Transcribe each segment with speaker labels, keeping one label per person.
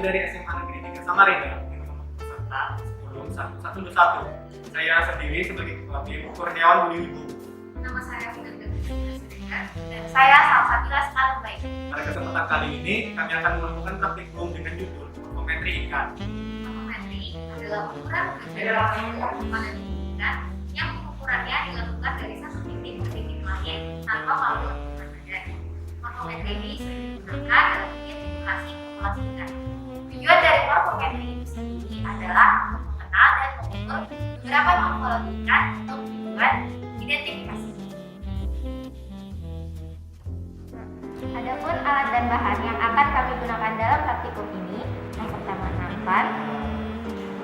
Speaker 1: dari SMA Negeri 3 Samarinda dengan peserta 10.121. Saya sendiri sebagai Ketua Tim Kurniawan Budi Wibowo.
Speaker 2: Nama saya Fitri dan saya Salsabila Sekalumbai.
Speaker 1: Pada kesempatan kali ini kami akan melakukan praktikum dengan judul morfometri ikan.
Speaker 2: Morfometri adalah ukuran dalam ikan yang pengukurannya dilakukan dari satu titik ke titik lain tanpa melalui badan. Morfometri ini sering digunakan dalam identifikasi populasi ikan. Tujuan dari morfometri itu sendiri adalah untuk mengenal dan mengukur beberapa morfologi ikan untuk tujuan identifikasi. Adapun alat dan bahan yang akan kami gunakan dalam praktikum ini, yang pertama nampan,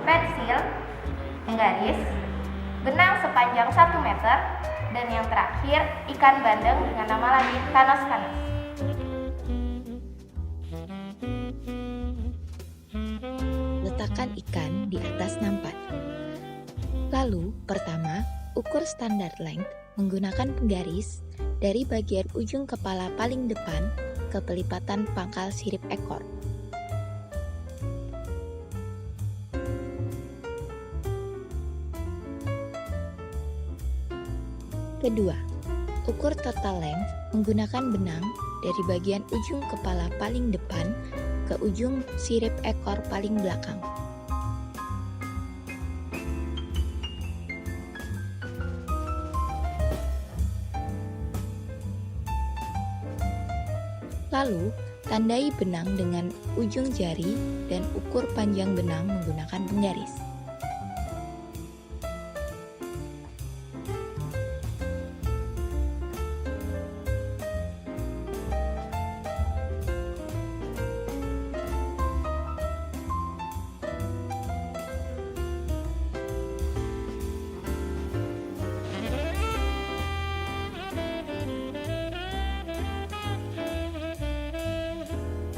Speaker 2: pensil, penggaris, benang sepanjang 1 meter, dan yang terakhir ikan bandeng dengan nama lain kanos-kanos.
Speaker 3: Letakkan ikan di atas nampan. Lalu, pertama, ukur standar length menggunakan penggaris dari bagian ujung kepala paling depan ke pelipatan pangkal sirip ekor. Kedua, ukur total length menggunakan benang dari bagian ujung kepala paling depan ke ujung sirip ekor paling belakang. Lalu, tandai benang dengan ujung jari dan ukur panjang benang menggunakan penggaris.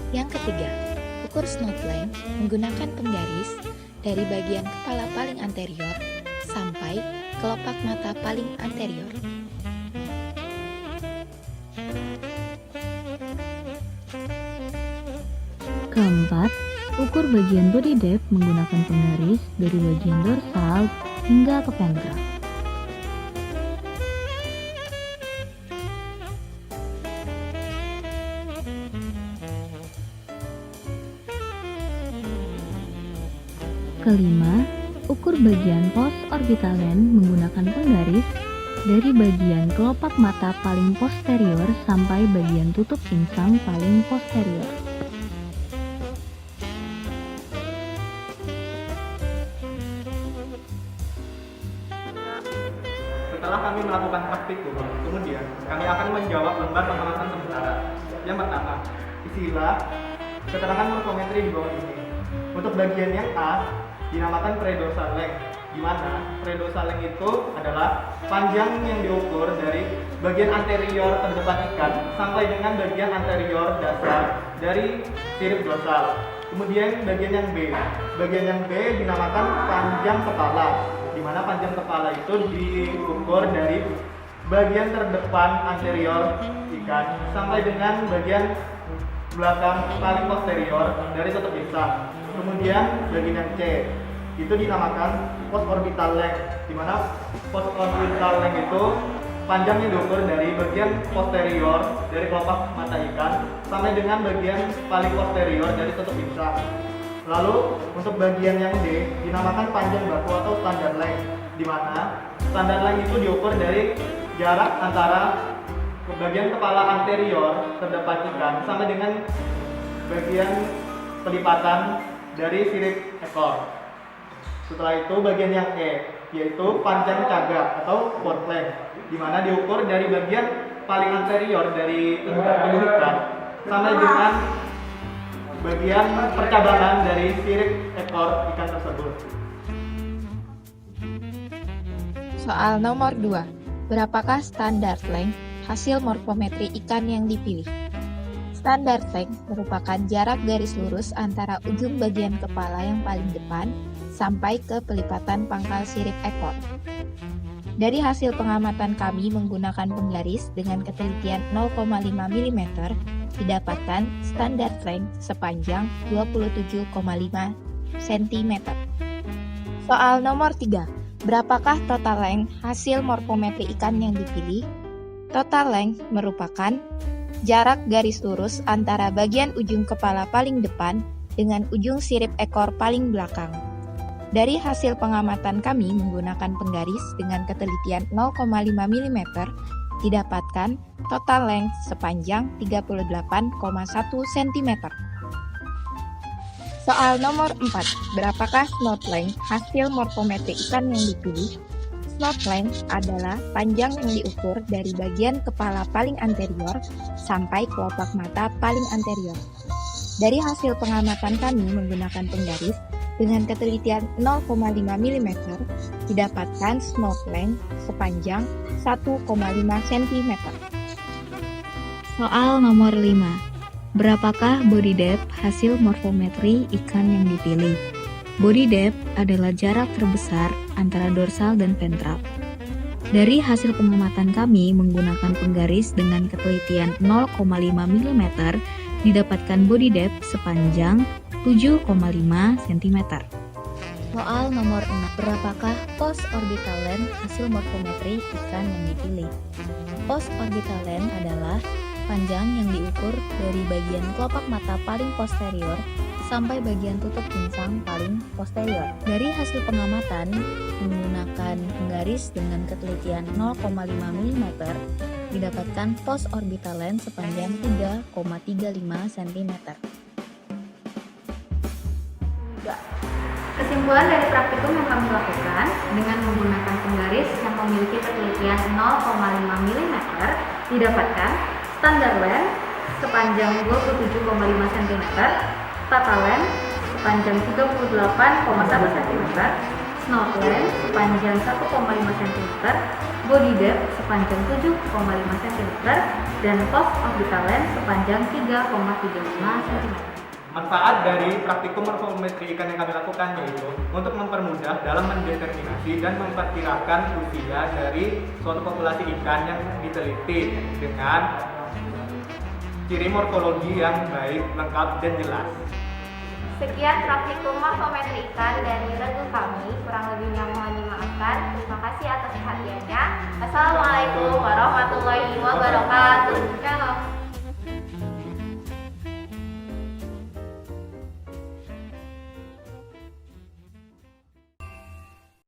Speaker 3: Yang ketiga, ukur snout length menggunakan penggaris dari bagian kepala paling anterior sampai kelopak mata paling anterior.
Speaker 4: Keempat, ukur bagian body depth menggunakan penggaris dari bagian dorsal hingga ke ventral. Kelima, ukur bagian post orbital length menggunakan penggaris dari bagian kelopak mata paling posterior sampai bagian tutup insang paling posterior.
Speaker 1: Setelah kami melakukan praktikum, kemudian kami akan menjawab lembar pemanasan sementara. Yang pertama, isilah keterangan morfometri di bawah ini. Untuk bagian yang A dinamakan predorsal length, di mana predorsal length itu adalah panjang yang diukur dari bagian anterior terdepan ikan sampai dengan bagian anterior dasar dari sirip dorsal. Kemudian bagian yang B dinamakan panjang kepala, di mana panjang kepala itu diukur dari bagian terdepan anterior ikan sampai dengan bagian belakang paling posterior dari tutup insang. Kemudian bagian yang C itu dinamakan post orbital length, di mana post orbital length itu panjangnya diukur dari bagian posterior dari kelopak mata ikan sampai dengan bagian paling posterior dari tutup insang. Lalu untuk bagian yang D dinamakan panjang baku atau standar length, di mana standar length itu diukur dari jarak antara bagian kepala anterior terdepan ikan sampai dengan bagian pelipatan dari sirip ekor. Setelah itu bagian yang E, yaitu panjang cagak atau port length, di mana diukur dari bagian paling anterior dari tubuh ikan sampai dengan bagian percabangan dari sirip ekor ikan tersebut.
Speaker 3: Soal nomor 2. Berapakah standar length hasil morfometri ikan yang dipilih? Standar length merupakan jarak garis lurus antara ujung bagian kepala yang paling depan sampai ke pelipatan pangkal sirip ekor. Dari hasil pengamatan kami menggunakan penggaris dengan ketelitian 0,5 mm didapatkan standar length sepanjang 27,5 cm. Soal nomor 3. Berapakah total length hasil morfometri ikan yang dipilih? Total length merupakan jarak garis lurus antara bagian ujung kepala paling depan dengan ujung sirip ekor paling belakang. Dari hasil pengamatan kami menggunakan penggaris dengan ketelitian 0,5 mm, didapatkan total length sepanjang 38,1 cm. Soal nomor 4. Berapakah snout length hasil morfometri ikan yang dipilih? Snout length adalah panjang yang diukur dari bagian kepala paling anterior sampai kelopak mata paling anterior. Dari hasil pengamatan kami menggunakan penggaris dengan ketelitian 0,5 mm, didapatkan snout length sepanjang 1,5 cm.
Speaker 4: Soal nomor 5. Berapakah body depth hasil morfometri ikan yang dipilih? Body depth adalah jarak terbesar antara dorsal dan ventral. Dari hasil pengamatan kami menggunakan penggaris dengan ketelitian 0,5 mm, didapatkan body depth sepanjang 7,5 cm. Soal nomor 6. Berapakah post orbital length hasil morfometri ikan yang dipilih? Post orbital length adalah panjang yang diukur dari bagian kelopak mata paling posterior sampai bagian tutup ginsang paling posterior. Dari hasil pengamatan menggunakan penggaris dengan ketelitian 0,5 mm, didapatkan post orbital length sepanjang 3,35 cm.
Speaker 2: Kesimpulan dari praktikum yang kami lakukan dengan menggunakan penggaris yang memiliki ketelitian 0,5 mm didapatkan standar length sepanjang 27,5 cm, total length sepanjang 38,1 cm, snout length sepanjang 1,5 cm, body depth sepanjang 7,5 cm, dan post orbital length sepanjang 3,35 cm.
Speaker 1: Manfaat dari praktikum morfometri ikan yang kami lakukan yaitu untuk mempermudah dalam mendeterminasi dan memperkirakan usia dari suatu populasi ikan yang diteliti dengan ciri morfologi yang baik, lengkap, dan jelas.
Speaker 2: Sekian praktikum morfometri ikan dari regu kami, kurang lebihnya mohon dimaafkan. Terima kasih atas perhatiannya. Assalamualaikum warahmatullahi wabarakatuh.